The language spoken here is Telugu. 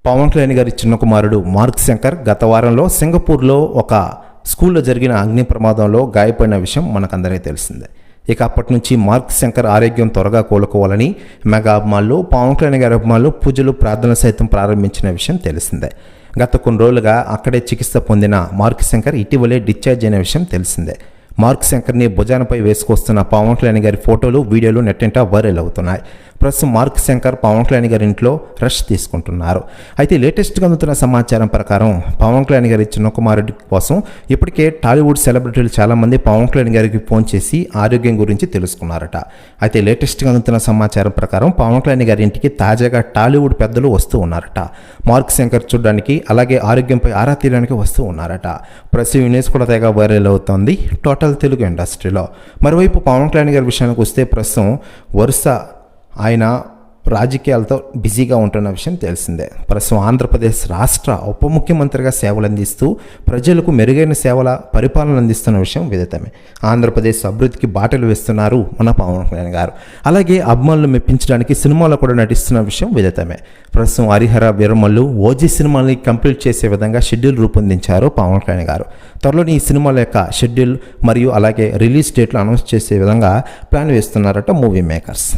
పవన్ కళ్యాణ్ గారి చిన్న కుమారుడు మార్క్ శంకర్ గత వారంలో సింగపూర్లో ఒక స్కూల్లో జరిగిన అగ్ని ప్రమాదంలో గాయపడిన విషయం మనకందరికీ తెలిసిందే. ఇక అప్పటి నుంచి మార్క్ శంకర్ ఆరోగ్యం త్వరగా కోలుకోవాలని మెగా అభిమానులు, పవన్ కళ్యాణ్ గారి అభిమానులు పూజలు, ప్రార్థనలు సైతం ప్రారంభించిన విషయం తెలిసిందే. గత కొన్ని రోజులుగా అక్కడే చికిత్స పొందిన మార్క్ శంకర్ ఇటీవలే డిశ్చార్జ్ అయిన విషయం తెలిసిందే. మార్క్ శంకర్ని భుజానపై వేసుకొస్తున్న పవన్ కళ్యాణ్ గారి ఫోటోలు, వీడియోలు నెట్టింట వైరల్ అవుతున్నాయి. ప్రస్తుతం మార్క్ శంకర్ పవన్ కళ్యాణ్ గారి ఇంట్లో రెస్ట్ తీసుకుంటున్నారు. అయితే లేటెస్ట్గా అందుతున్న సమాచారం ప్రకారం పవన్ కళ్యాణ్ గారి చిన్న కుమారుడి కోసం ఇప్పటికే టాలీవుడ్ సెలబ్రిటీలు చాలామంది పవన్ కళ్యాణ్ గారికి ఫోన్ చేసి ఆరోగ్యం గురించి తెలుసుకున్నారట. అయితే లేటెస్ట్గా అందుతున్న సమాచారం ప్రకారం పవన్ కళ్యాణ్ గారి ఇంటికి తాజాగా టాలీవుడ్ పెద్దలు వస్తూ ఉన్నారట. మార్క్ శంకర్ చూడడానికి, అలాగే ఆరోగ్యంపై ఆరా తీయడానికి వస్తూ ఉన్నారట. ప్రస్తుతం న్యూస్ కూడా తెగ వైరల్ అవుతోంది టోటల్ తెలుగు ఇండస్ట్రీలో. మరోవైపు పవన్ కళ్యాణ్ గారి విషయానికి వస్తే ప్రస్తుతం వరుస ఆయన రాజకీయాలతో బిజీగా ఉంటున్న విషయం తెలిసిందే. ప్రస్తుతం ఆంధ్రప్రదేశ్ రాష్ట్ర ఉప ముఖ్యమంత్రిగా సేవలు అందిస్తూ ప్రజలకు మెరుగైన సేవల పరిపాలన అందిస్తున్న విషయం విదితమే. ఆంధ్రప్రదేశ్ అభివృద్ధికి బాటలు వేస్తున్నారు మన పవన్ కళ్యాణ్ గారు. అలాగే అభిమానులు మెప్పించడానికి సినిమాలో కూడా నటిస్తున్న విషయం విదితమే. ప్రస్తుతం హరిహర వీరమల్లు, ఓజీ సినిమాని కంప్లీట్ చేసే విధంగా షెడ్యూల్ రూపొందించారు పవన్ కళ్యాణ్ గారు. త్వరలోని ఈ సినిమాల యొక్క షెడ్యూల్ మరియు అలాగే రిలీజ్ డేట్లు అనౌన్స్ చేసే విధంగా ప్లాన్ వేస్తున్నారట మూవీ మేకర్స్.